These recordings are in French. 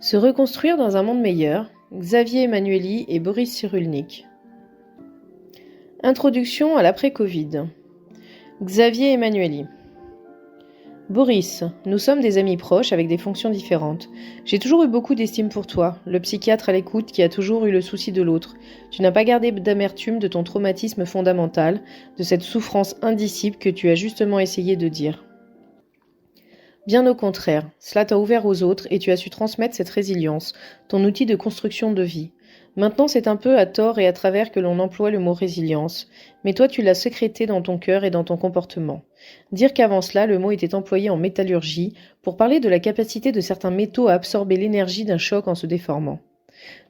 Se reconstruire dans un monde meilleur, Xavier Emmanuelli et Boris Cyrulnik. Introduction à l'après-Covid. Xavier Emmanuelli. Boris, nous sommes des amis proches avec des fonctions différentes. J'ai toujours eu beaucoup d'estime pour toi, le psychiatre à l'écoute qui a toujours eu le souci de l'autre. Tu n'as pas gardé d'amertume de ton traumatisme fondamental, de cette souffrance indicible que tu as justement essayé de dire. Bien au contraire, cela t'a ouvert aux autres et tu as su transmettre cette résilience, ton outil de construction de vie. Maintenant, c'est un peu à tort et à travers que l'on emploie le mot résilience, mais toi tu l'as sécrété dans ton cœur et dans ton comportement. Dire qu'avant cela, le mot était employé en métallurgie pour parler de la capacité de certains métaux à absorber l'énergie d'un choc en se déformant.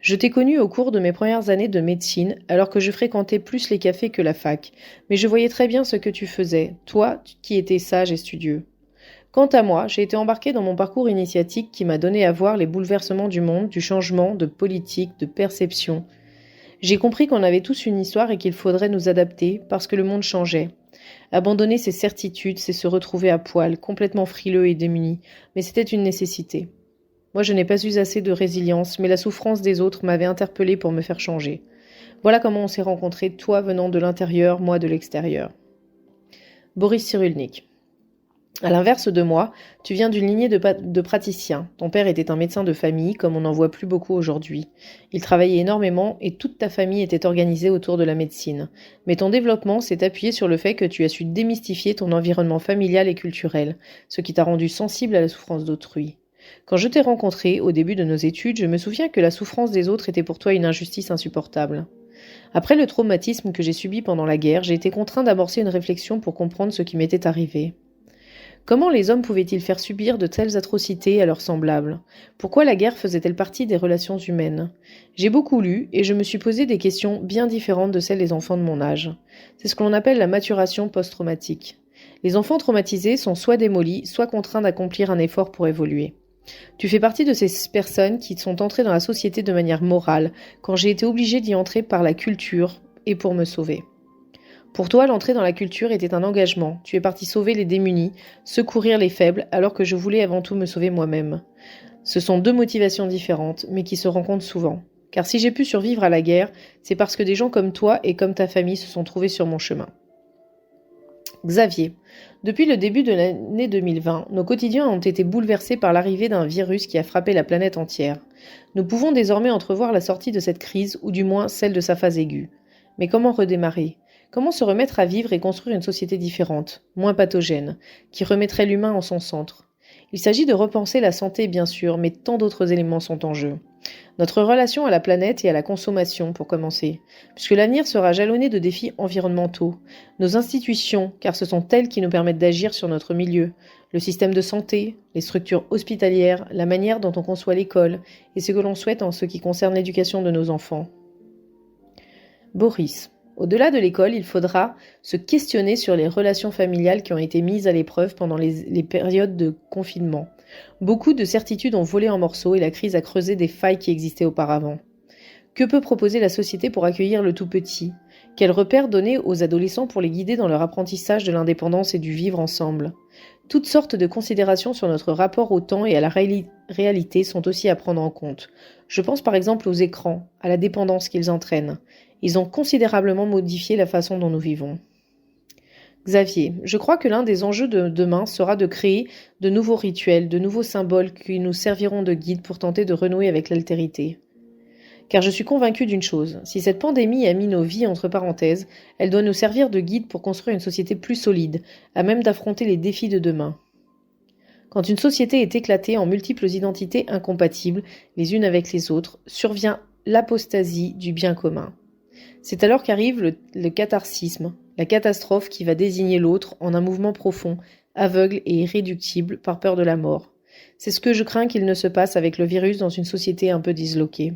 Je t'ai connu au cours de mes premières années de médecine, alors que je fréquentais plus les cafés que la fac, mais je voyais très bien ce que tu faisais, toi qui étais sage et studieux. Quant à moi, j'ai été embarqué dans mon parcours initiatique qui m'a donné à voir les bouleversements du monde, du changement, de politique, de perception. J'ai compris qu'on avait tous une histoire et qu'il faudrait nous adapter parce que le monde changeait. Abandonner ses certitudes, c'est se retrouver à poil, complètement frileux et démuni, mais c'était une nécessité. Moi, je n'ai pas eu assez de résilience, mais la souffrance des autres m'avait interpellée pour me faire changer. Voilà comment on s'est rencontrés, toi venant de l'intérieur, moi de l'extérieur. Boris Cyrulnik. À l'inverse de moi, tu viens d'une lignée de praticiens. Ton père était un médecin de famille, comme on n'en voit plus beaucoup aujourd'hui. Il travaillait énormément et toute ta famille était organisée autour de la médecine. Mais ton développement s'est appuyé sur le fait que tu as su démystifier ton environnement familial et culturel, ce qui t'a rendu sensible à la souffrance d'autrui. Quand je t'ai rencontré, au début de nos études, je me souviens que la souffrance des autres était pour toi une injustice insupportable. Après le traumatisme que j'ai subi pendant la guerre, j'ai été contraint d'amorcer une réflexion pour comprendre ce qui m'était arrivé. Comment les hommes pouvaient-ils faire subir de telles atrocités à leurs semblables? Pourquoi la guerre faisait-elle partie des relations humaines? J'ai beaucoup lu et je me suis posé des questions bien différentes de celles des enfants de mon âge. C'est ce que l'on appelle la maturation post-traumatique. Les enfants traumatisés sont soit démolis, soit contraints d'accomplir un effort pour évoluer. Tu fais partie de ces personnes qui sont entrées dans la société de manière morale, quand j'ai été obligée d'y entrer par la culture et pour me sauver. Pour toi, l'entrée dans la culture était un engagement. Tu es parti sauver les démunis, secourir les faibles, alors que je voulais avant tout me sauver moi-même. Ce sont deux motivations différentes, mais qui se rencontrent souvent. Car si j'ai pu survivre à la guerre, c'est parce que des gens comme toi et comme ta famille se sont trouvés sur mon chemin. Xavier. Depuis le début de l'année 2020, nos quotidiens ont été bouleversés par l'arrivée d'un virus qui a frappé la planète entière. Nous pouvons désormais entrevoir la sortie de cette crise, ou du moins celle de sa phase aiguë. Mais comment redémarrer ? Comment se remettre à vivre et construire une société différente, moins pathogène, qui remettrait l'humain en son centre? Il s'agit de repenser la santé, bien sûr, mais tant d'autres éléments sont en jeu. Notre relation à la planète et à la consommation, pour commencer, puisque l'avenir sera jalonné de défis environnementaux. Nos institutions, car ce sont elles qui nous permettent d'agir sur notre milieu, le système de santé, les structures hospitalières, la manière dont on conçoit l'école, et ce que l'on souhaite en ce qui concerne l'éducation de nos enfants. Boris. Au-delà de l'école, il faudra se questionner sur les relations familiales qui ont été mises à l'épreuve pendant les périodes de confinement. Beaucoup de certitudes ont volé en morceaux et la crise a creusé des failles qui existaient auparavant. Que peut proposer la société pour accueillir le tout petit? Quels repères donner aux adolescents pour les guider dans leur apprentissage de l'indépendance et du vivre ensemble? Toutes sortes de considérations sur notre rapport au temps et à la réalité sont aussi à prendre en compte. Je pense par exemple aux écrans, à la dépendance qu'ils entraînent. Ils ont considérablement modifié la façon dont nous vivons. Xavier, je crois que l'un des enjeux de demain sera de créer de nouveaux rituels, de nouveaux symboles qui nous serviront de guide pour tenter de renouer avec l'altérité. Car je suis convaincue d'une chose, si cette pandémie a mis nos vies entre parenthèses, elle doit nous servir de guide pour construire une société plus solide, à même d'affronter les défis de demain. Quand une société est éclatée en multiples identités incompatibles, les unes avec les autres, survient l'apostasie du bien commun. C'est alors qu'arrive le catharsisme, la catastrophe qui va désigner l'autre en un mouvement profond, aveugle et irréductible par peur de la mort. C'est ce que je crains qu'il ne se passe avec le virus dans une société un peu disloquée.